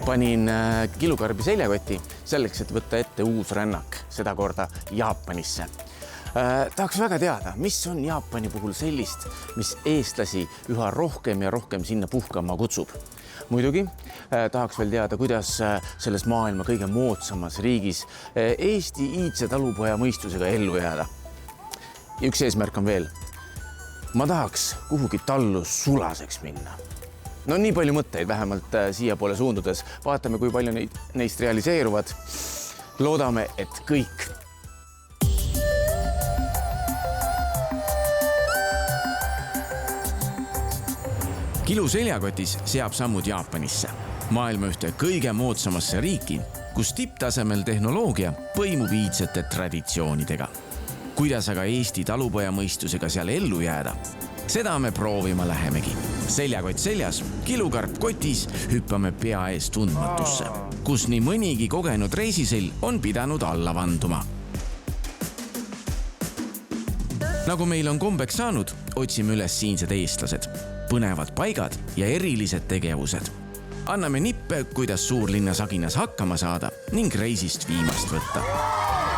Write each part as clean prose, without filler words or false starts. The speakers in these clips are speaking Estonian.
Panin kilukarbi seljakoti selleks, et võtta ette uus rännak, seda korda Jaapanisse. Tahaks väga teada, mis on Jaapani puhul sellist, mis eestlasi üha rohkem ja rohkem sinna puhkama kutsub. Muidugi tahaks veel teada, kuidas selles maailma kõige moodsamas riigis Eesti iidse talupoja mõistusega ellu jääda. Ja üks eesmärk on veel. Ma tahaks kuhugi tallu sulaseks minna. No nii palju mõtteid vähemalt siia poole suundudes. Vaatame, kui palju neist realiseeruvad. Loodame, et kõik. Kilu seljakotis seab sammud Jaapanisse. Maailma ühte kõige moodsamasse riiki, kus tipptasemel tehnoloogia põimub iidsete traditsioonidega. Kuidas aga Eesti talupoja mõistusega seal ellu jääda? Seda me proovima lähemegi. Seljakott seljas, kilukarp kotis, hüppame pea ees tundmatusse, kus nii mõnigi kogenud reisisel on pidanud alla vanduma. Nagu meil on kombeks saanud, otsime üles siinsed eestlased, põnevad paigad ja erilised tegevused. Anname nippe, kuidas suurlinnas Aginas hakkama saada ning reisist viimast võtta.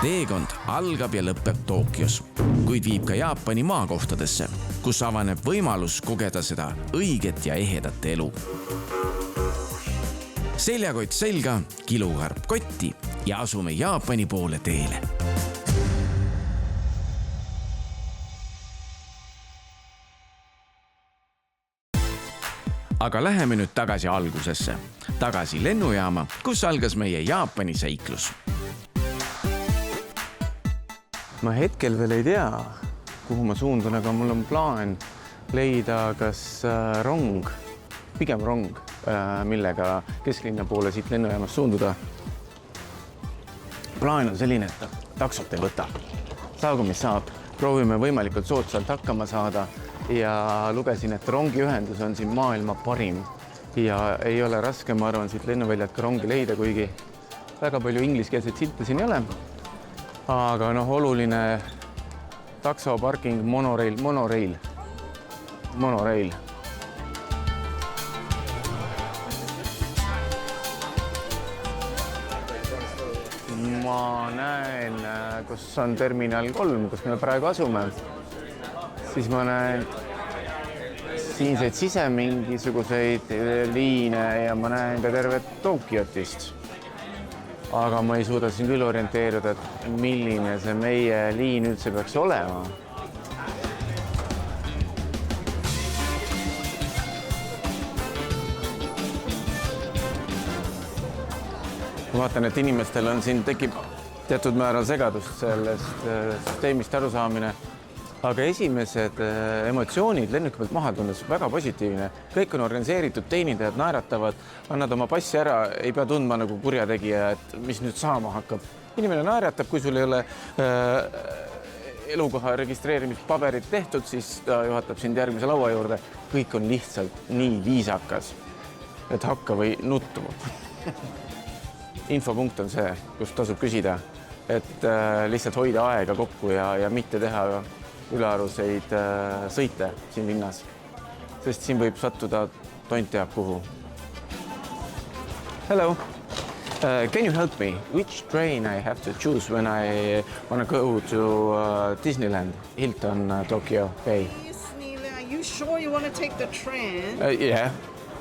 Teekond algab ja lõpeb Tokios, kuid viib ka Jaapani maakohtadesse, kus avaneb võimalus kogeda seda õiget ja ehedat elu. Seljakott selga, kilukarp kotti ja asume Jaapani poole teele. Aga läheme nüüd tagasi algusesse, tagasi lennujaama, kus algas meie Jaapani seiklus. Ma hetkel veel ei tea, kuhu ma suundun, aga mul on plaan leida kas rong, pigem rong, millega kesklinna poole siit lennujaamast suunduda. Plaan on selline, et taksot ei võta. Saagu mis saab, proovime võimalikult soodsalt hakkama saada ja lugesin, et rongiühendus on siin maailma parim ja ei ole raske, ma arvan, siit lennuväljalt ka rongi leida, kuigi väga palju ingliskeelseid silte siin ei ole. Aga oluline taksoparking, monorail. Ma näen, kus on terminal 3, kus me praegu asume. Siis ma näen siinseid sisemingisuguseid liine ja ma näen ka tervet Tokyotist. Aga ma ei suuda siin küll orienteeruda, et milline see meie liin üldse peaks olema. Ma vaatan, et inimestel on siin tekib teatud määral segadust sellest süsteemist arusaamine. Aga esimesed emotsioonid lennuki pealt maha tundes väga positiivne. Kõik on organiseeritud, teenindajad naeratavad, annad oma passi ära, ei pea tundma nagu kurjategija, et mis nüüd saama hakkab. Inimene naeratab, kui sul ei ole elukoha registreerimispaberid tehtud, siis ta juhatab sind järgmise laua juurde. Kõik on lihtsalt nii viisakas, et hakka või nuttu. Infopunkt on see, kus tasub küsida, et lihtsalt hoida aega kokku ja mitte teha ülearuseid sõite siin linnas, sest siin võib sattuda tont teab kuhu. Hello, can you help me? Which train I have to choose when I want to go to Disneyland, Hilton, Tokyo Bay? Disneyland, are you sure you want to take the train? Yeah.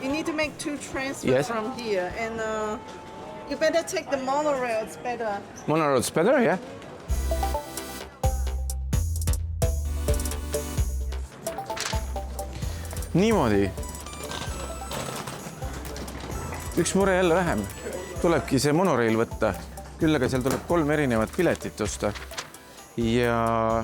You need to make 2 transfers from here, and you better take the monorail, it's better. Monorail's better, yeah? Niimoodi. Üks mure jälle vähem. Tulebki see monorail võtta. Küll aga seal tuleb 3 erinevat piletit osta. Ja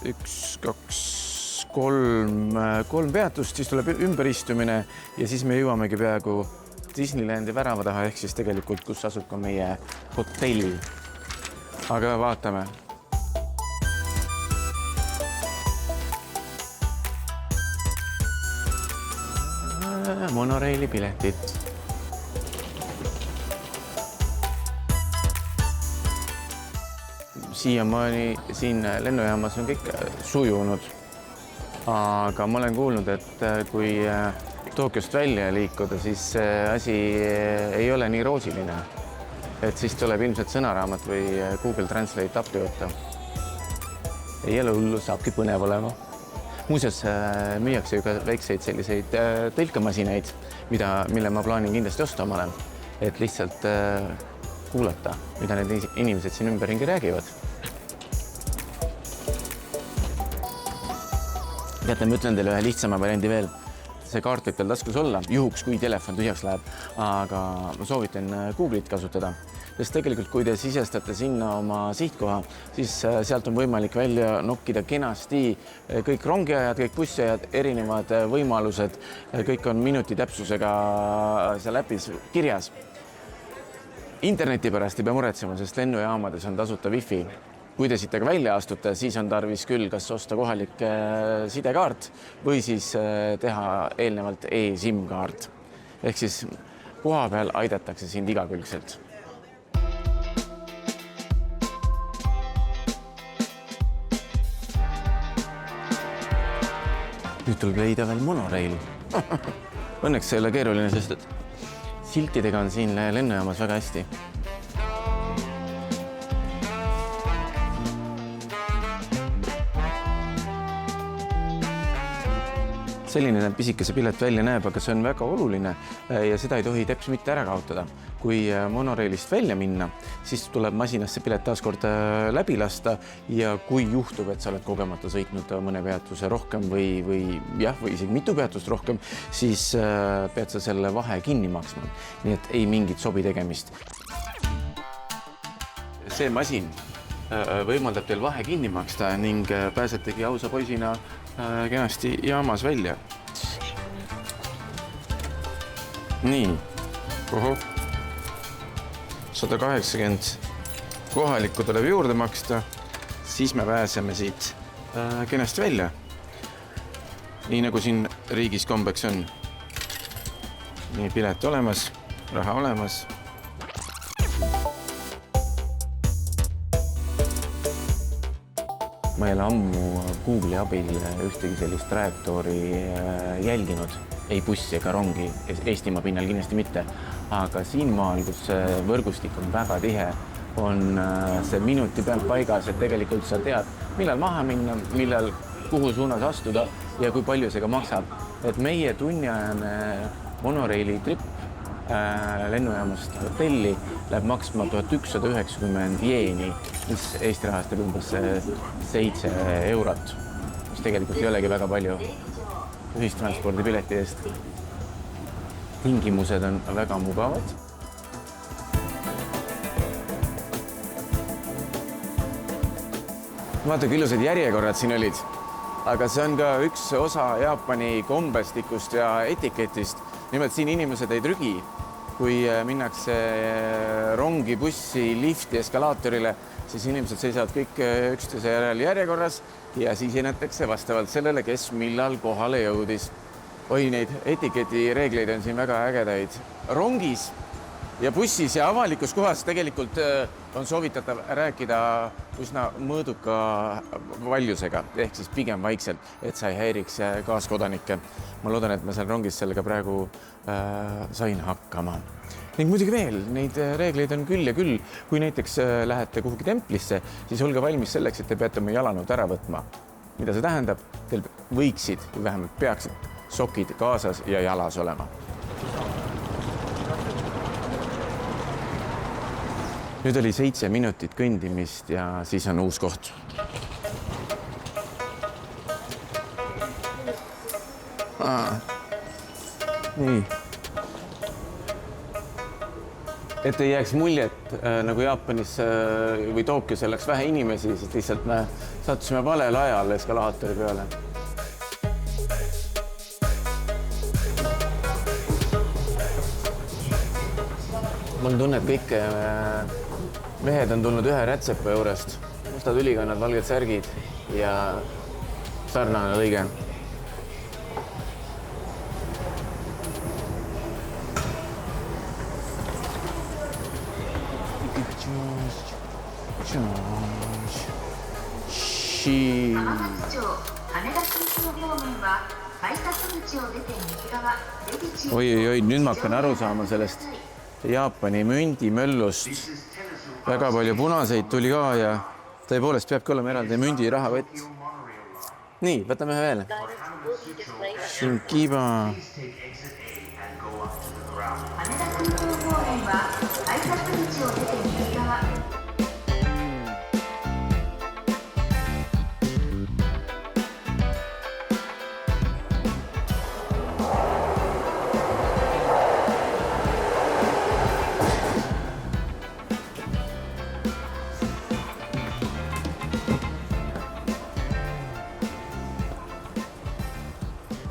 1, 2, 3 peatust, siis tuleb ümberistumine ja siis me jõuamegi peaaegu Disneylandi värava taha, ehk siis tegelikult, kus asub ka meie hotell. Aga vaatame. Monoraili piletit. Siiamaani siin lennujaamas on kõik sujunud. Aga ma olen kuulnud, et kui Tokyost välja liikuda, siis asi ei ole nii roosiline. Et siis tuleb ilmselt sõnaraamat või Google Translate appi võtta. Ei ole hullu, saabki põnev olema. Muuseas müüakse ju ka väikseid selliseid tõlkemasinaid, mille ma plaanin kindlasti osta omale, et lihtsalt kuulata, mida need inimesed siin ümberringi räägivad. Teate, ma ütlen teile ühe lihtsama variandi veel. See kaart võib teil taskus olla, juhuks kui telefon tühjaks läheb, aga ma soovitan Google'it kasutada. Sest tegelikult, kui te sisestate sinna oma sihtkoha, siis sealt on võimalik välja nokkida kenasti kõik rongiajad, kõik bussiajad, erinevad võimalused, kõik on minuti täpsusega seal äpis kirjas. Interneti pärast ei pea muretsema, sest lennujaamades on tasuta wifi. Kui te siit aga välja astute, siis on tarvis küll kas osta kohalik sidekaart või siis teha eelnevalt e-SIM-kaart. Ehk siis koha peal aidatakse sind igakülgselt. Nüüd tuleb leida veel monorail. Õnneks see ei ole keeruline, sest et siltidega on siin lennujaamas väga hästi. Selline pisikese pilet välja näeb, aga see on väga oluline ja seda ei tohi teps mitte ära kaotada. Kui monorailist välja minna, siis tuleb masinasse pilet taaskord läbi lasta ja kui juhtub, et sa oled kogemata sõitnud mõne peatuse rohkem või isegi mitu peatust rohkem, siis pead sa selle vahe kinni maksma. Nii et ei mingit sobi tegemist. See masin võimaldab teil vahe kinni maksta ning pääsetegi ausa poisina kenasti jaamas välja. Nii, 180 kohalikku tuleb juurde maksta, siis me pääseme siit kenasti välja. Nii nagu siin riigis kombeks on. Nii, pilet olemas, raha olemas. Ma ei ole ammu Google'i abil ühtegi sellist trajektoori jälginud, ei bussi ega rongi, Eestimaa pinnal kindlasti mitte, aga siin maal, kus võrgustik on väga tihe, on see minuti pealt paigas, et tegelikult sa tead, millal maha minna, millal kuhu suunas astuda ja kui palju see ka maksab. Et meie tunniajane monoreili trip lennujaamast hotelli läheb maksma 1190 jeeni, mis Eesti rahast umbes 7 eurot, mis tegelikult ei olegi väga palju ühistranspordi pileti eest. Tingimused on väga mugavad. Vaata, kui ilusad järjekorrad siin olid, aga see on ka üks osa Jaapani kombestikust ja etiketist. Nimelt siin inimesed ei trügi, kui minnakse rongi, bussi, lifti, eskalaatorile, siis inimesed seisavad kõik üksteise järel järjekorras ja siis hinnatakse vastavalt sellele, kes millal kohale jõudis. Oi, neid etiketi reegleid on siin väga ägedaid. Rongis ja bussis ja avalikus kohas tegelikult on soovitatav rääkida üsna mõõduka valjusega, ehk siis pigem vaikselt, et sa ei häiriks kaaskodanikke. Ma loodan, et ma seal rongis sellega praegu sain hakkama. Ning muidugi veel, neid reegleid on küll ja küll. Kui näiteks lähete kuhugi templisse, siis olge valmis selleks, et te peate oma jalanud ära võtma. Mida see tähendab? Teil võiksid, või vähemalt peaksid sokid kaasas ja jalas olema. Nüüd oli 7 minutit kõndimist ja siis on uus koht. Nii. Et ei jääks muljet, nagu Jaapanis või Tokyos oleks vähe inimesi, siis lihtsalt me sattusime valel ajal eskalaatori peale. Mul tunne, et kõik mehed on tulnud ühe rätsepa juurest. Mustad ülikannad, valged särgid ja sarnane lõige. Oi, nüüd ma hakkan aru saama sellest Jaapani mündimöllust. Väga palju punaseid tuli ka ja tõepoolest peabki olema eraldi mündirahavõtt. Nii, võtame ühe veel. Shinkiba.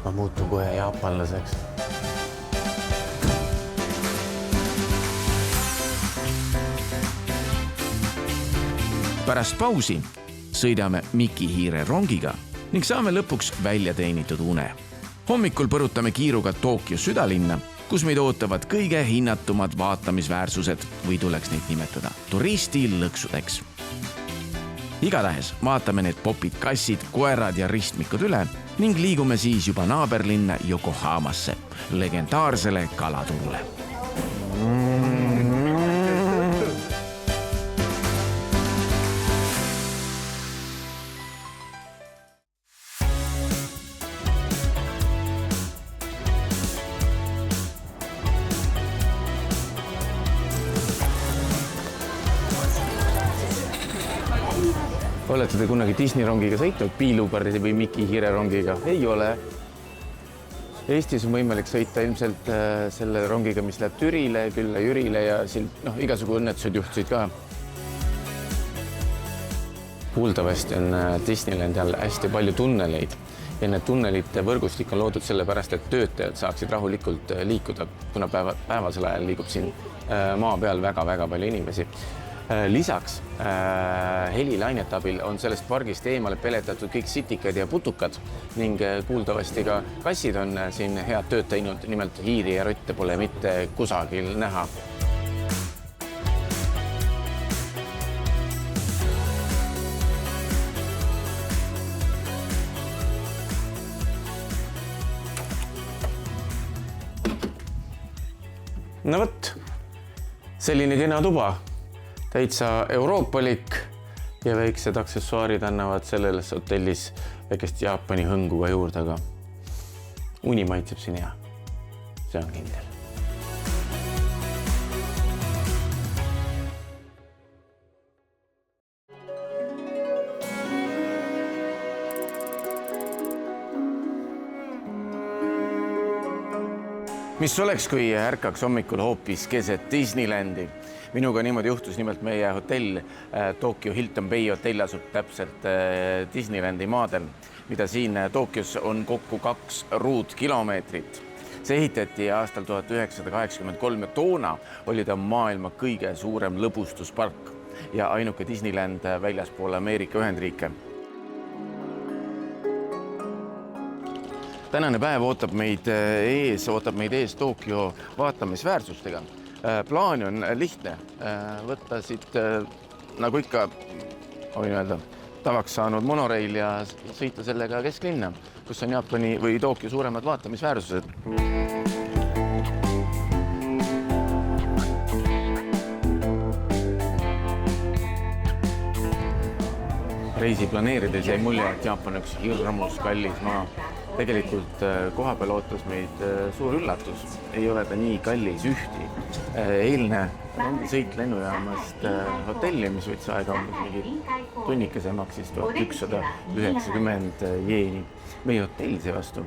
Ma muutun kohe jaapanlaseks. Pärast pausi sõidame Mikihiire rongiga ning saame lõpuks välja teenitud une. Hommikul põrutame kiiruga Tokyo südalinna, kus meid ootavad kõige hinnatumad vaatamisväärsused või tuleks neid nimetada turistilõksudeks. Igatahes vaatame need popid, kassid, koerad ja ristmikud üle ning liigume siis juba naaberlinna Yokohamasse, legendaarsele kalaturule. Olete te kunagi Disney rongiga sõitnud, Piilupardi või Mikihiire rongiga? Ei ole. Eestis on võimalik sõita ilmselt selle rongiga, mis läheb Türile, külla Jürile ja igasugu õnnetused juhtusid ka. Kuuldavasti on Disneylandil hästi palju tunneleid ja need tunnelite võrgustik on loodud sellepärast, et töötajad saaksid rahulikult liikuda, kuna päevasel ajal liigub siin maa peal väga-väga palju inimesi. Lisaks helilainete abil on sellest pargist eemale peletatud kõik sitikad ja putukad ning kuuldavasti ka kassid on siin head tööd teinud, nimelt hiiri ja rotte pole mitte kusagil näha. No võt, selline kena tuba. Täitsa euroopalik ja väiksed aksessuaarid annavad selles hotellis väikest Jaapani hõngu ka juurde, aga uni maitseb siin hea. See on kindel. Mis oleks, kui ärkaks hommikul hoopis keset Disneylandi? Minuga niimoodi juhtus, nimelt meie hotell Tokyo Hilton Bay hotell asub täpselt Disneylandi maadel, mida siin Tokyos on kokku 2 ruutkilomeetrit. See ehitati aastal 1983 ja toona oli ta maailma kõige suurem lõbustuspark ja ainuke Disneyland väljaspool Ameerika Ühendriike. Tänane päev ootab meid ees Tokyo vaatamisväärsustega. Plaani on lihtne võtta siit, nagu ikka, tavaks saanud monoreil ja sõita sellega kesklinna, kus on Jaapani või Tokyo suuremad vaatamisväärsused. Reisi planeerides jäi mulje, et Jaapan on üks hirmus kallis maa. Tegelikult koha peal ootas meid suur üllatus. Ei ole ta nii kallis ühti. Eilne sõit lennujaamast hotelli, mis võttis aega mingi tunnikese maksis 1190 jeeni. Meie hotell seevastu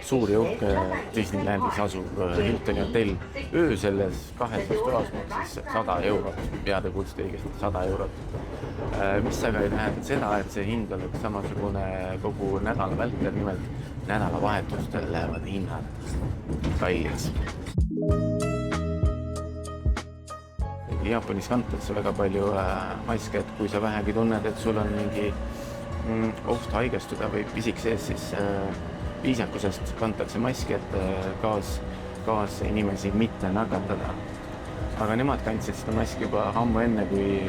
suur ja uhke Disneylandis asuv Hiltoni hotell. Öö selles 2 toas maksis 100 eurot. Peade kuulsite õigesti 100 eurot. Mis aga ei tähenda seda, et see hind oleks samasugune kogu nädala vältel, nimelt nädalavahetustel lähevad hinnad kalliks. Jaapanis kantakse väga palju maske, et kui sa vähegi tunned, et sul on mingi oht haigestuda või pisik sees, siis viisakusest kantakse maski, et kaas inimesi mitte nakatada. Aga nemad kandsid seda maski juba ammu enne, kui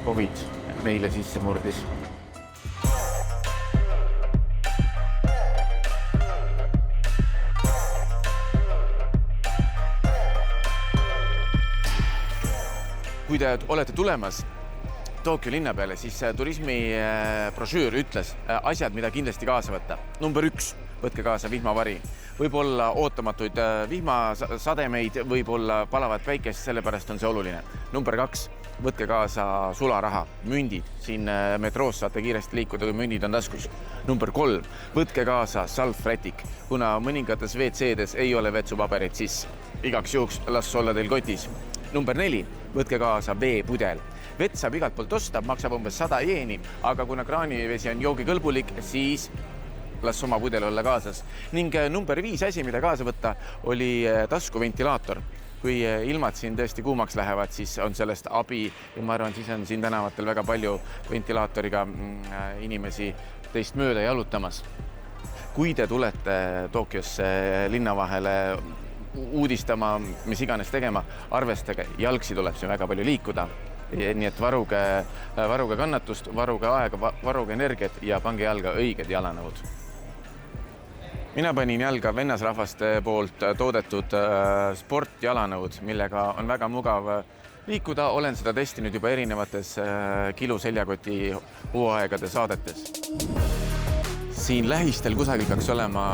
COVID meile sisse murdis. kui te olete tulemas Tokyo linna peale, siis turismi brošüür ütles asjad, mida kindlasti kaasa võtta. Number 1, võtke kaasa vihmavari. Võib-olla ootamatuid vihmasademeid, võib-olla palavat päikest, sellepärast on see oluline. Number 2, võtke kaasa sularaha, mündid. Siin metroos saate kiiresti liikuda, kui mündid on taskus. Number 3, võtke kaasa salvrätik. Kuna mõningates WC-des ei ole vetsupaberit, siis igaks juhuks las olla teil kotis. Number 4, võtke kaasa veepudel. Vett saab igalt poolt osta, maksab umbes 100 jeeni, aga kuna kraanivesi on joogikõlbulik, siis las oma pudel olla kaasas. Ning number 5 asi, mida kaasa võtta, oli taskuventilaator. Kui ilmad siin tõesti kuumaks lähevad, siis on sellest abi ja ma arvan, siis on siin tänavatel väga palju ventilaatoriga inimesi teist mööda jalutamas. Kui te tulete Tokyosse linna vahele uudistama, mis iganes tegema, arvestage, jalgsi tuleb siin väga palju liikuda. Nii et varuge kannatust, varuge aega, varuge energiat ja pange jalga õiged jalanõud. Mina panin jalga vennasrahvaste poolt toodetud sportjalanõud, millega on väga mugav liikuda. Olen seda testinud juba erinevates kiluseljakoti hooaegade saadetes. Siin lähistel kusagil peaks olema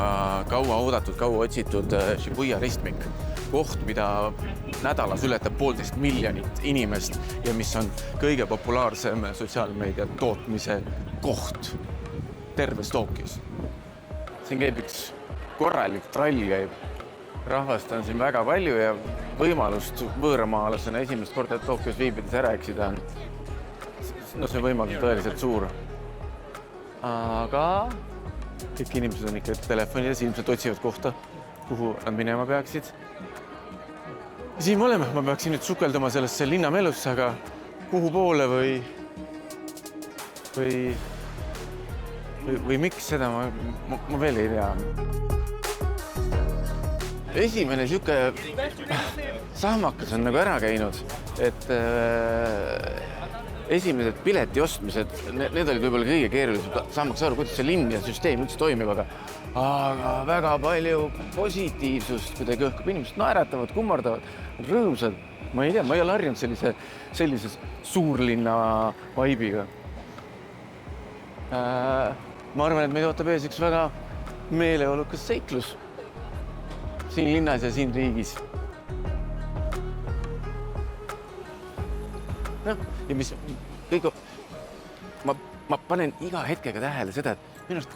kaua oodatud, kaua otsitud Shibuya ristmik. Koht, mida nädalas ületab 1,5 miljonit inimest ja mis on kõige populaarsem sotsiaalmeedia tootmise koht terves Tokyos. Siin käib üks korralik trall käib. Rahvast on siin väga palju ja võimalust võõramaalasena esimest korda Tokyos viibides ära eksida on. No see võimalus tõeliselt suur. Aga kõik inimesed on ikka telefonides, ilmselt otsivad kohta, kuhu nad minema peaksid. Siin me oleme, ma peaksin nüüd sukelduma sellesse linnamelusse, aga kuhu poole või miks seda ma veel ei tea. Esimene siuke sahmakas on nagu ära käinud, et esimesed pileti ostmised, need olid võib-olla kõige keerulised. Sahmakas aru, kuidas see linn ja süsteem üldse toimib, aga väga palju positiivsust, kuidagi õhkub. Inimesed naeratavad, kummardavad, rõõmsad. Ma ei tea, ma ei ole harjunud sellises suurlinna vaibiga. Ma arvan, et meid ootab ees üks väga meeleolukas seiklus siin linnas ja siin riigis. Ja mis kõik, ma panen iga hetkega tähele seda, et minu arust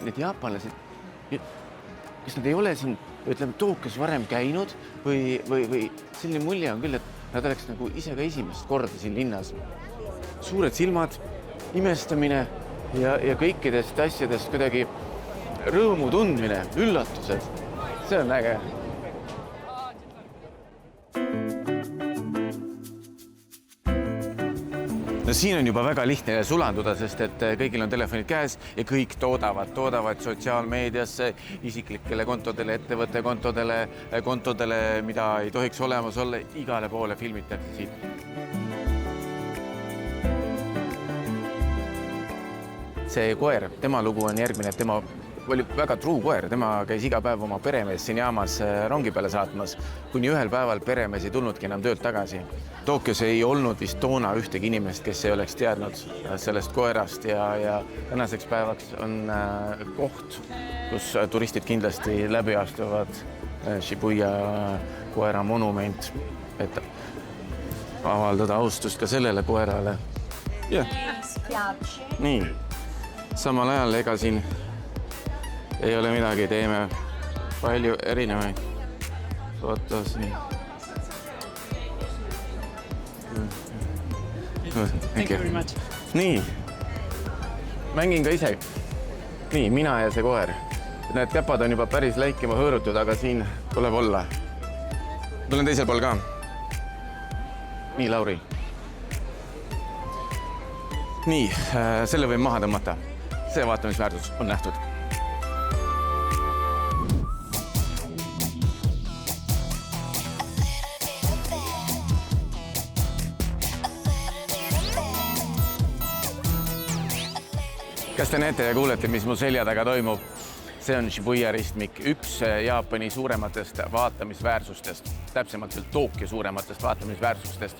need jaapanlased, kes nad ei ole siin, ütleme, Tokyos varem käinud või selline mulje on küll, et nad oleks nagu ise ka esimest korda siin linnas. Suured silmad, imestamine ja kõikidest asjadest kuidagi rõõmu tundmine, üllatused. See on äge. No siin on juba väga lihtne sulanduda, sest et kõigil on telefonid käes ja kõik toodavad sotsiaalmeediasse, isiklikele kontodele, ettevõtte kontodele, mida ei tohiks olemas olla, igale poole filmitakse siit. See koer, tema lugu on järgmine, et tema oli väga truu koer, tema käis iga päev oma peremees siin jaamas rongi peale saatmas, kuni ühel päeval peremees ei tulnudki enam töölt tagasi. Tokyos ei olnud vist toona ühtegi inimest, kes ei oleks teadnud sellest koerast ja tänaseks päevaks on koht, kus turistid kindlasti läbi astuvad Shibuya koera monument, et avaldada austust ka sellele koerale. Nii, samal ajal ega siin ei ole midagi, teeme palju erinevaid fotosid. Thank you very much. Nii, mängin ka ise. Nii, mina ja see koer. Need käpad on juba päris läikima hõõrutud, aga siin tuleb olla. Tulen teisel pool ka. Nii, Lauri. Nii, selle võin maha tõmmata. See vaatamisväärtus on nähtud. Kas te näete ja kuulete, mis mu selja taga toimub? See on Shibuya ristmik, üks Jaapani suurematest vaatamisväärsustest, täpsemalt Tokyo suurematest vaatamisväärsustest.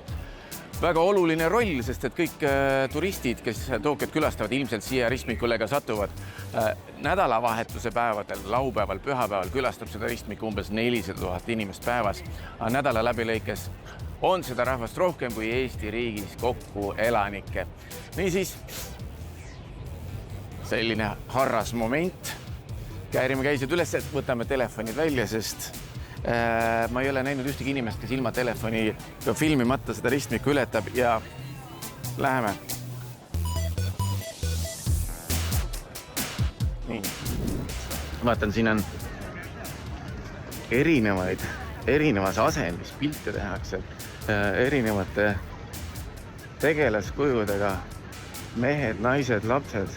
väga oluline roll, sest et kõik turistid, kes Tokyot külastavad, ilmselt siia ristmikule ka satuvad. Nädalavahetuse päevadel, laupäeval, pühapäeval külastab seda ristmikku umbes 400 000 inimest päevas. Aga nädala läbilõikes on seda rahvast rohkem kui Eesti riigis kokku elanikke. Niisiis, selline harras moment. Käärime käised üles, et võtame telefonid välja, sest ma ei ole näinud ühtegi inimest, kes ilma telefoni filmimata seda ristmikku ületab ja läheme. Nii. Vaatan, siin on erinevas asendis pilte tehakse erinevate tegelaskujudega. Mehed, naised, lapsed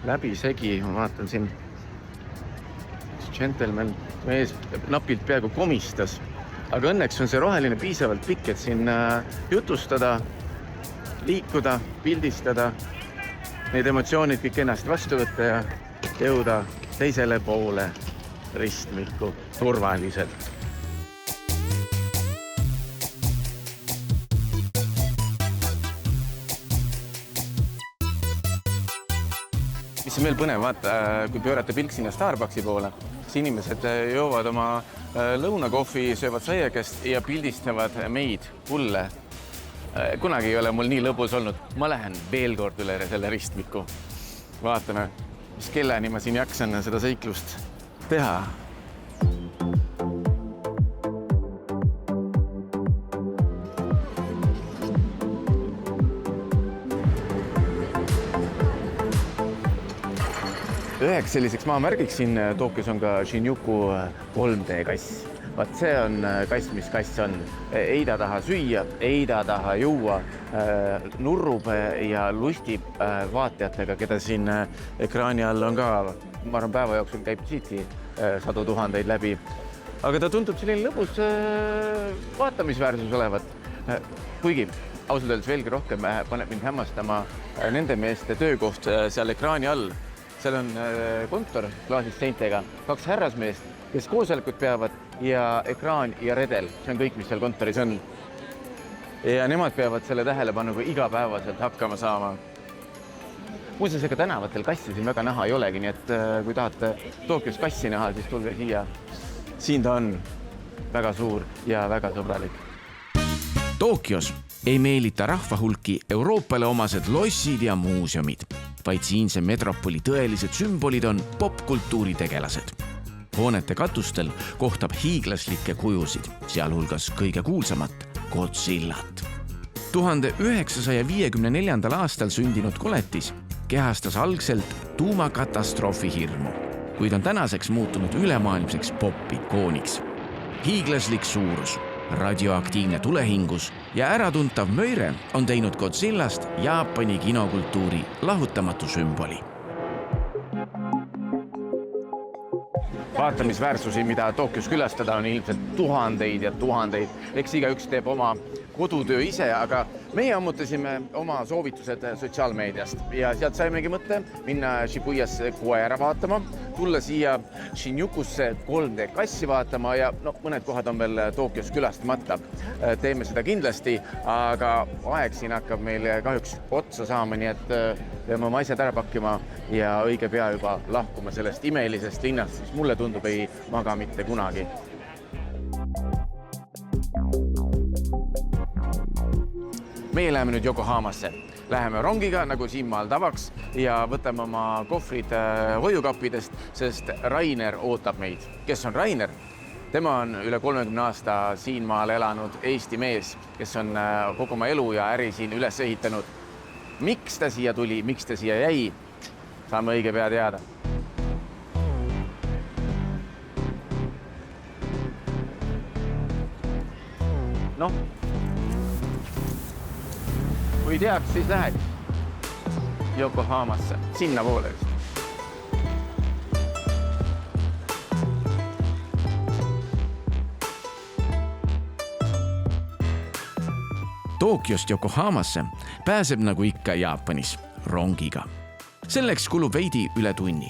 läbi segi. Ma vaatan siin gentleman mees napilt peaaegu komistas, aga õnneks on see roheline piisavalt pikk, et siin jutustada, liikuda, pildistada, need emotsioonid kõik ennast vastu võtta ja jõuda teisele poole ristmikku turvaliselt. Mis on veel põnev, vaata, kui pöörate pilk sinna Starbucksi poole, siis inimesed joovad oma lõunakohvi, söövad saiakest ja pildistavad meid, kulle. Kunagi ei ole mul nii lõbus olnud. Ma lähen veel kord üle selle ristmiku. Vaatame, mis kelleni ma siin jaksan seda seiklust teha. Üheks selliseks maamärgiks siin Tokyos on ka Shinjuku 3D kass. Vaat see on kass, mis kass on. Ei ta taha süüa, ei ta taha juua, nurrub ja lustib vaatajatega, keda siin ekraani all on ka. Ma arvan, päeva jooksul käib siitki 100 000 läbi. Aga ta tundub selline lõbus vaatamisväärsus olevat. Kuigi ausalt öeldes veelgi rohkem paneb mind hämmastama nende meeste töökoht seal ekraani all. Seal on kontor klaasist seintega, 2 härrasmeest, kes koosolekut peavad ja ekraan ja redel. See on kõik, mis seal kontoris on. Ja nemad peavad selle tähelepanuga igapäevaselt hakkama saama. Muuseas, ega tänavatel kassi siin väga näha ei olegi, nii et kui tahate Tokyos kassi näha, siis tulge siia. Siin ta on väga suur ja väga sõbralik. Tokyos ei meelita rahvahulki Euroopale omased lossid ja muuseumid, vaid siinse metropoli tõelised sümbolid on popkultuuri tegelased. Hoonete katustel kohtab hiiglaslikke kujusid, sealhulgas kõige kuulsamat Godzillat. 1954. aastal sündinud koletis kehastas algselt tuumakatastroofi hirmu, kuid on tänaseks muutunud ülemaailmseks pop-ikooniks. Hiiglaslik suurus, radioaktiivne tulehingus ja äratuntav möire on teinud Godzillast Jaapani kinokultuuri lahutamatu sümboli. Vaatamisväärsusi, mida Tokyos külastada, on ilmselt tuhandeid ja tuhandeid. Eks igaüks teeb oma kodutöö ise, aga meie ammutasime oma soovitused sotsiaalmeediast ja sealt saimegi mõtte minna Shibuyasse koera vaatama, tulla siia Shinjukusse 3D kassi vaatama ja mõned kohad on veel Tokyos külastamata. Teeme seda kindlasti, aga aeg siin hakkab meil kahjuks otsa saama, nii et peame oma asjad ära pakkima ja õige pea juba lahkuma sellest imelisest linnast, mis mulle tundub ei maga mitte kunagi. Meie läheme nüüd Yokohamasse. Läheme rongiga, nagu siin maal tavaks, ja võtame oma kohvrid hoiukappidest, sest Rainer ootab meid. Kes on Rainer? Tema on üle 30 aasta siin maal elanud Eesti mees, kes on kogu oma elu ja äri siin üles ehitanud. Miks ta siia tuli, miks ta siia jäi, saame õige pea teada. Kui teaks, siis lähed Yokohamasse, sinna poole vist. Tokyost Yokohamasse pääseb nagu ikka Jaapanis rongiga. Selleks kulub veidi üle tunni.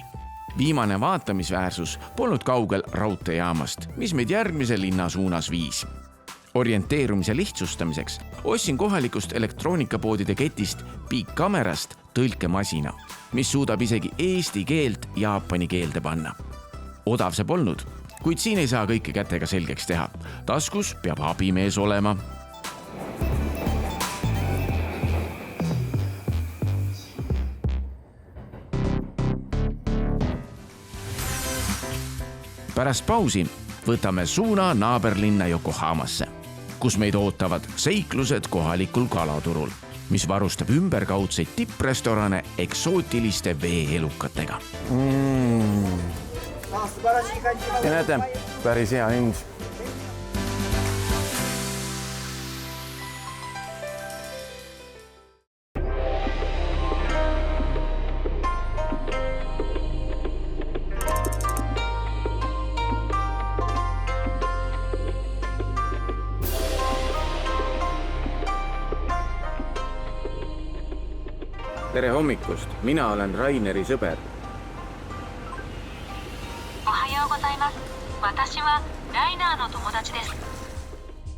Viimane vaatamisväärsus polnud kaugel raudteejaamast, mis meid järgmise linna suunas viis. orienteerumise lihtsustamiseks ostsin kohalikust elektroonikapoodide ketist Big Camerast tõlkemasina, mis suudab isegi eesti keelt jaapani keelde panna. Odav see polnud, kuid siin ei saa kõike kätega selgeks teha. Taskus peab abimees olema. Pärast pausi võtame suuna naaberlinna Yokohamasse, kus meid ootavad seiklused kohalikul kalaturul, mis varustab ümberkaudseid tipprestorane eksootiliste veeelukatega. Ja näete, päris hea hind. Tere hommikust, mina olen Raineri sõber.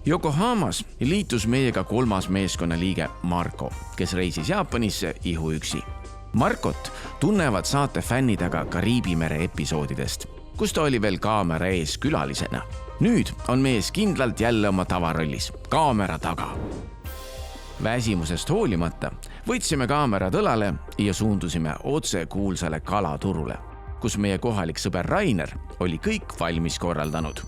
Yokohamas liitus meiega 3. meeskonnaliige Marko, kes reisis Jaapanisse ihuüksi. Markot tunnevad saate fännid aga Kariibi mere episoodidest, kus ta oli veel kaamera ees külalisena. Nüüd on mees kindlalt jälle oma tavarollis, kaamera taga. Väsimusest hoolimata võtsime kaamera tõlale ja suundusime otse kuulsale kalaturule, kus meie kohalik sõber Rainer oli kõik valmis korraldanud.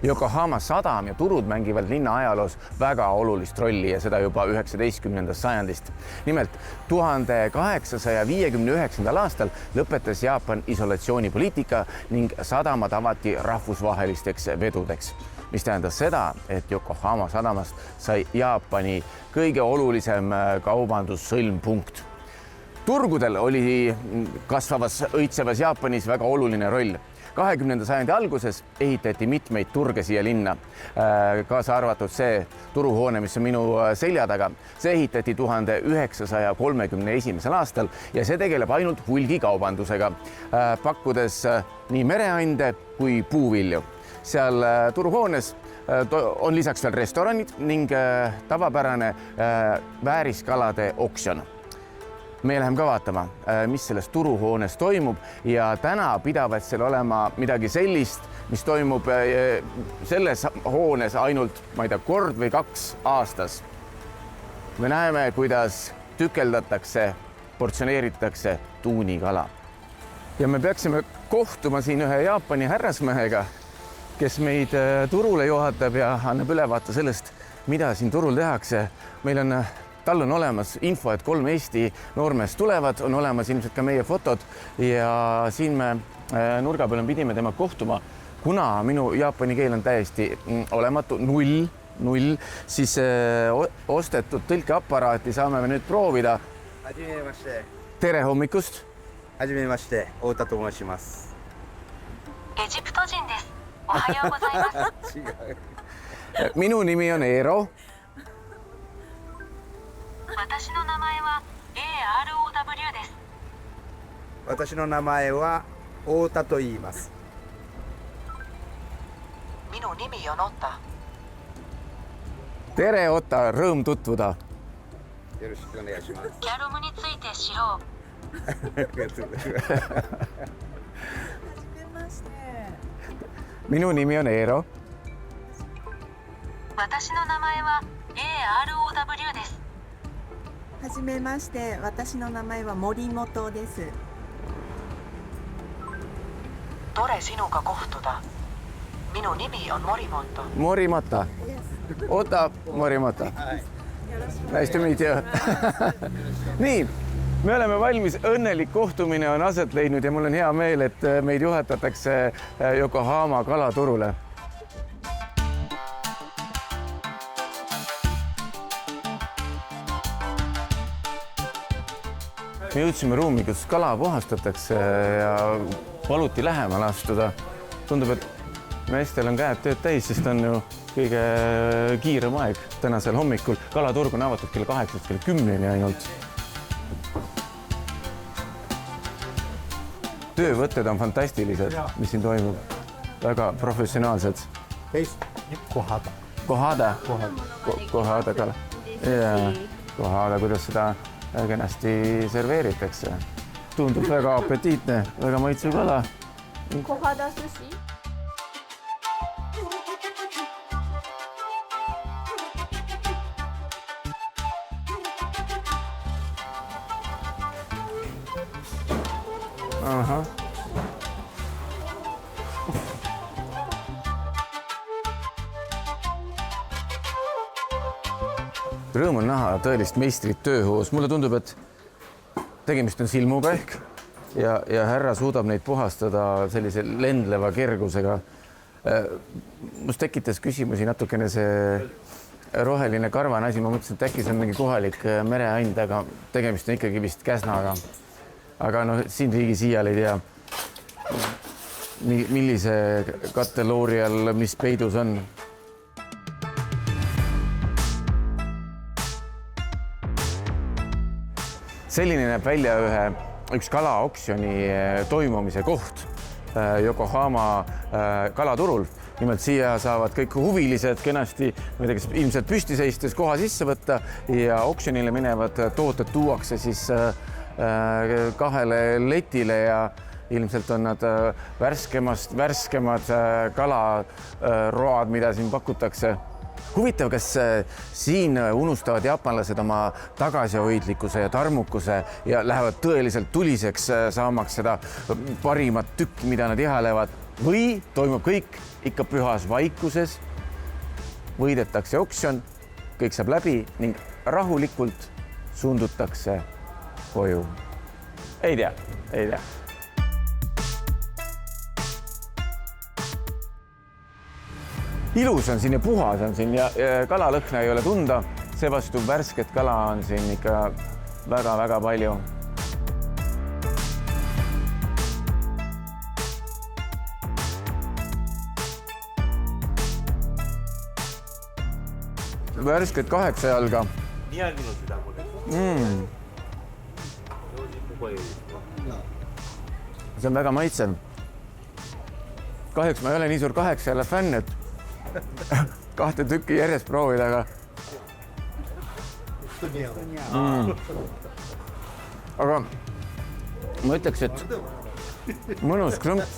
Yokohama sadam ja turud mängivad linna ajaloos väga olulist rolli ja seda juba 19. sajandist. Nimelt 1859. aastal lõpetas Jaapan isolatsioonipoliitika ning sadamad avati rahvusvahelisteks vedudeks, mis tähendas seda, et Yokohama sadamast sai Jaapani kõige olulisem kaubandussõlmpunkt. Turgudel oli kasvavas õitsevas Jaapanis väga oluline roll. 20. sajandi alguses ehitati mitmeid turge siia linna, kaasa arvatud see turuhoone, mis on minu selja taga. See ehitati 1931. aastal ja see tegeleb ainult hulgikaubandusega, pakkudes nii mereande kui puuvilju. Seal turuhoones on lisaks veel restoranid ning tavapärane vääriskalade oksjon. Me läheme ka vaatama, mis selles turuhoones toimub ja täna pidavad seal olema midagi sellist, mis toimub selles hoones ainult, ma ei tea, kord või 2 aastas. Me näeme, kuidas tükeldatakse, portsioneeritakse tuunikala. Ja me peaksime kohtuma siin ühe Jaapani härrasmehega, kes meid turule juhatab ja annab ülevaate sellest, mida siin turul tehakse. Tal on olemas info, et 3 Eesti noormeest tulevad, on olemas ilmselt ka meie fotod ja siin me nurga peal pidime tema kohtuma. Kuna minu jaapani keel on täiesti olematu, null, siis ostetud tõlkeaparaati saame me nüüd proovida. Tere hommikust! Minu nimi on Eero. 私の名前は AROW です。私の名前は太田と言います。 Minu nimi on Otta. Tere Otta, rõõm tutvuda. よろしくお願いします。 キャロムについて知ろう。 Minu nimi on Eero. 私の名前は AROW です。 はじめまして、私の名前は森本です。 Tore sinuga kohtuda. Minu nimi on Morimoto. Morimata. Ota Morimata. Nice to meet you. Nii, me oleme valmis, õnnelik kohtumine on aset leidnud ja mul on hea meel, et meid juhatatakse Yokohama kalaturule. Me jõudsime ruumi, kus kala puhastatakse ja paluti lähemale astuda. Tundub, et meestel on käed tööd täis, sest on ju kõige kiirem aeg tänasel hommikul. Kalaturg on avatud kell 8, kell 10 ainult. Töövõtted on fantastilised, mis siin toimub. Väga professionaalsed. Kohada kala. Ja, kohada, kuidas seda kenasti serveeritakse. Tundub väga apetiitne, väga maitsev kala. Kohada sushi. Ahah. Rõõm on näha tõelist meistrit tööhoos. Mulle tundub, et tegemist on silmuga ehk ja härra suudab neid puhastada sellise lendleva kergusega. Must tekitas küsimusi natukene see roheline karvane asi. Ma mõtlesin, et äkki see on mingi kohalik mereand, aga tegemist on ikkagi vist käsnaga. Aga no siin riigis iial ei tea, millise kategoori all mis peidus on. Selline näeb välja üks kalaoksjoni toimumise koht Yokohama kalaturul. Nimelt siia saavad kõik huvilised kenasti, ilmselt püsti seistes koha sisse võtta ja oksjonile minevad tooted tuuakse siis kahele letile ja ilmselt on nad värskemad kalaroad, mida siin pakutakse. Huvitav, kas siin unustavad jaapanlased oma tagasihoidlikkuse ja tarmukuse ja lähevad tõeliselt tuliseks saamaks seda parimat tükki, mida nad ihalevad, või toimub kõik ikka pühas vaikuses, võidetakse oksjon, kõik saab läbi ning rahulikult suundutakse koju. Ei tea. Ilus on siin ja puhas on siin ja kalalõhna ei ole tunda. Seevastu värsket kala on siin ikka väga-väga palju. Värsket 8 jalga. See on väga maitsev. Kahjuks ma ei ole nii suur 8 jala fänn, et 2 tükki järjest proovida, aga aga ma ütleks, et mõnus krõmps.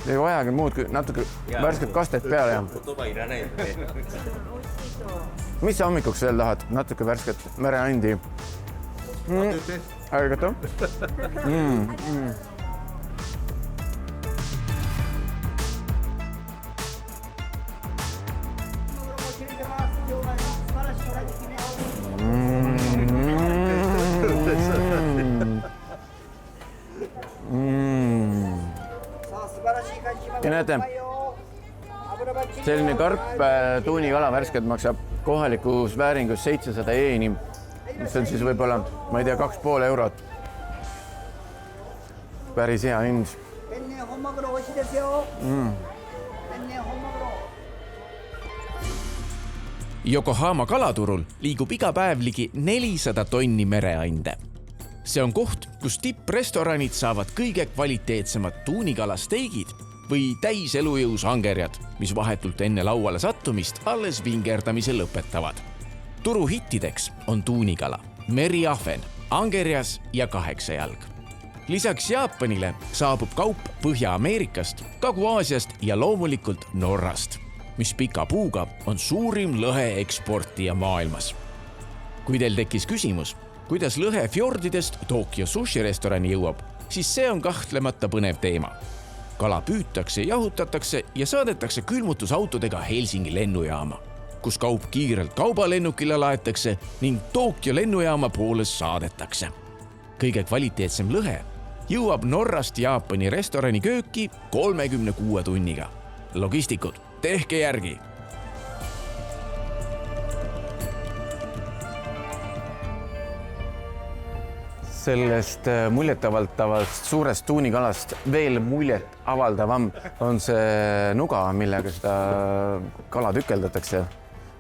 Ei vajagi muud kui natuke värsket kastet peale. Mis sa hommikuks veel tahad? Natuke värsket mereandi. Arigato. Ja näete, selline karp tuunikala värsked maksab kohalikus vääringus 700 jeeni, mis on siis võib-olla, ma ei tea, 2,5 eurot. Päris hea hind. Yokohama kalaturul liigub iga päev ligi 400 tonni mereande. See on koht, kus tipprestoranid saavad kõige kvaliteetsemad tuunikalasteigid või täiselujõus angerjad, mis vahetult enne lauale sattumist alles vingerdamise lõpetavad. Turu hittideks on tuunikala, meriahven, angerjas ja 8 jalg. Lisaks Jaapanile saabub kaup Põhja-Ameerikast, Kagu-Aasiast ja loomulikult Norrast, mis pika puuga on suurim lõhe eksportija maailmas. Kui teil tekkis küsimus, kuidas lõhe fjordidest Tokyo sushi-restorani jõuab, siis see on kahtlemata põnev teema. Kala püütakse, jahutatakse ja saadetakse külmutusautodega Helsingi lennujaama, kus kaup kiirelt kaubalennukile laetakse ning Tokyo lennujaama poole saadetakse. Kõige kvaliteetsem lõhe jõuab Norrast Jaapani restorani kööki 36 tunniga. Logistikud, tehke järgi! Sellest muljetavaldavast suurest tuunikalast veel muljet avaldavam on see nuga, millega seda kala tükeldatakse.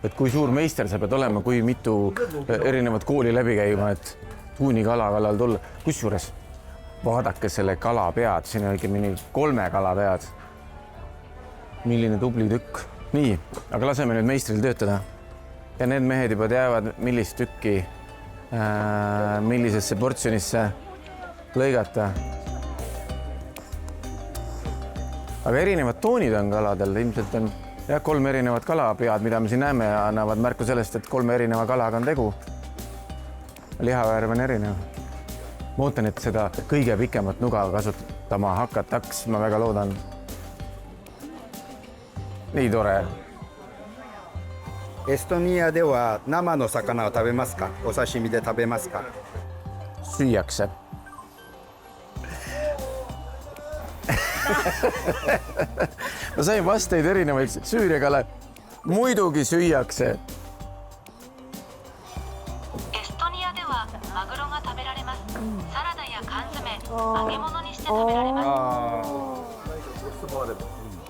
Et kui suur meister sa pead olema, kui mitu erinevat kooli läbi käima, et tuunikala kallal tulla. Kusjuures vaadake selle kala pead, siin on ikka mingi 3 kala pead. Milline tubli tükk. nii, aga laseme nüüd meistril töötada. Ja need mehed juba teavad, millist tükki, millisesse portsjonisse lõigata. Aga erinevad toonid on kaladel. Ilmselt on 3 erinevat kalapead, mida me siin näeme ja annavad märku sellest, et 3 erineva kalaga on tegu. Lihavärv on erinev. Ma ootan, et seda kõige pikemat nuga kasutama hakataks. Ma väga loodan. Nii tore. エストニアでは生の魚を食べますか？お刺身で食べますか？ Süüakse. Ma sain vasteid erinevaid süüriakale. Muidugi süüakse. エストニアではマグロが食べられます。サラダや缶詰、揚げ物にして食べられます。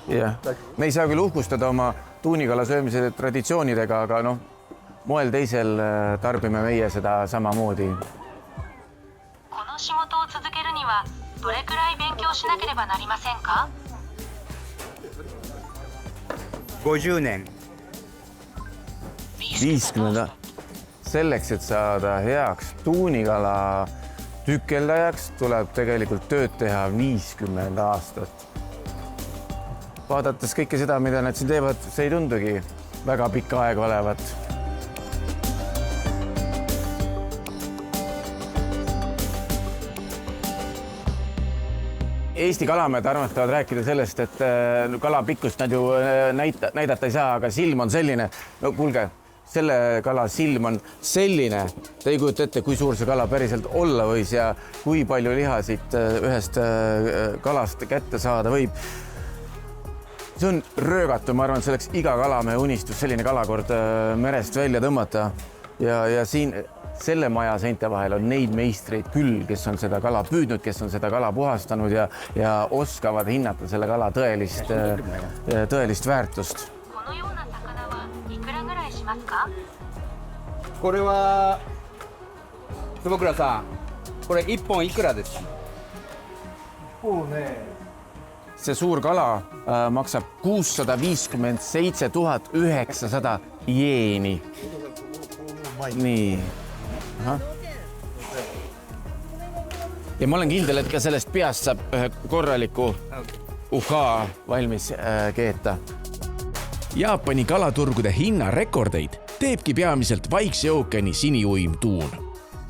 Jah, me ei saa küll uhkustada oma tuunikala söömise traditsioonidega, aga noh, moel teisel tarbime meie seda samamoodi. この仕事を続けるにはどれくらい勉強しなければなりませんか？ 50年。 50. Selleks, et saada heaks tuunikala tükeldajaks, tuleb tegelikult tööd teha 50 aastat. Vaadates kõike seda, mida nad siin teevad, see ei tundugi väga pikka aega olevat. Eesti kalamehed armastavad rääkida sellest, et kala pikkust nad ju näidata ei saa, aga silm on selline. No kuulge, selle kala silm on selline. Te ei kujuta ette, kui suur see kala päriselt olla võis ja kui palju liha siit ühest kalast kätte saada võib. See on röögatu, ma arvan, et selleks iga kalamehe unistus selline kalakord merest välja tõmmata. Ja siin selle maja seinte vahel on neid meistreid küll, kes on seda kala püüdnud, kes on seda kala puhastanud ja oskavad hinnata selle kala tõelist väärtust. このような魚はいくらぐらいしますか？ これは坪倉さん、これ1本いくらですか？ See suur kala maksab 657 900 jeeni. Nii. Aha. Ja ma olen kindel, et ka sellest peast saab ühe korraliku uhaa valmis keeta. Jaapani kalaturgude hinnarekordeid teebki peamiselt Vaikse ookeani siniuim tuun,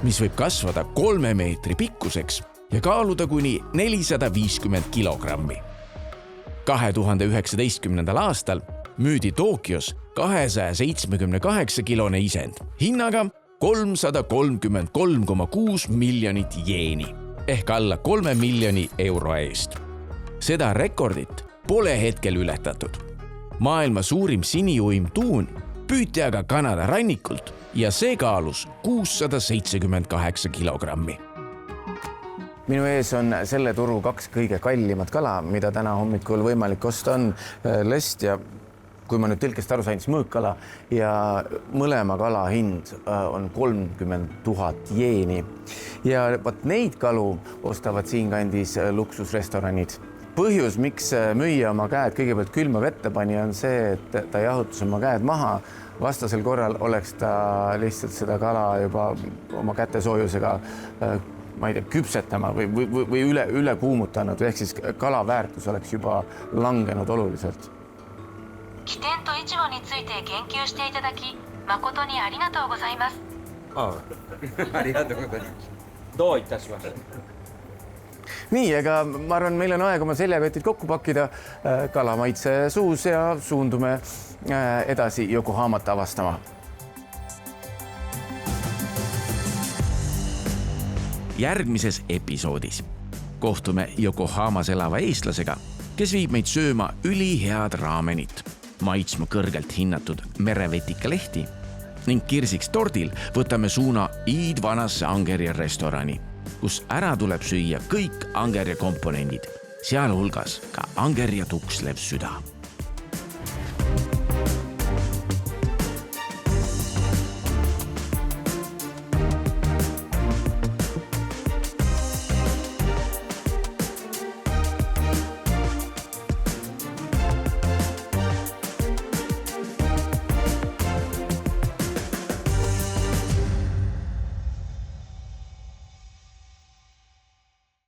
mis võib kasvada 3 meetri pikkuseks ja kaaluda kuni 450 kilogrammi. 2019. aastal müüdi Tokyos 278-kilone isend hinnaga 333,6 miljonit jeeni ehk alla 3 miljoni euro eest. Seda rekordit pole hetkel ületatud. Maailma suurim siniuim tuun püüti aga Kanada rannikult ja see kaalus 678 kilogrammi. Minu ees on selle turu 2 kõige kallimat kala, mida täna hommikul võimalik osta on lest ja kui ma nüüd tõlkest aru sain, siis mõõkkala ja mõlema kala hind on 30 000 jeeni. Ja võt neid kalu ostavad siin kandis luksusrestoranid. Põhjus, miks müüa oma käed kõigepealt külma vette pani, on see, et ta jahutus oma käed maha. Vastasel korral oleks ta lihtsalt seda kala juba oma kätesoojusega ma ei tea, küpsetama või üle kuumutanud, ehk siis kala väärtus oleks juba langenud oluliselt. 起点と市場について研究していただき、誠にありがとうございます。ありがとうございます。どういたしました。 Nii, ega ma arvan, meil on aeg oma seljakotid kokku pakkida, kalamaitse suus ja suundume edasi Yokohamat avastama. Järgmises episoodis kohtume Yokohamas elava eestlasega, kes viib meid sööma ülihead raamenit, maitsma kõrgelt hinnatud merevetikkalehti ning kirsiks tordil võtame suuna iidvanasse Angerja restorani, kus ära tuleb süüa kõik Angerja komponendid, sealhulgas ka Angerja tukslev süda.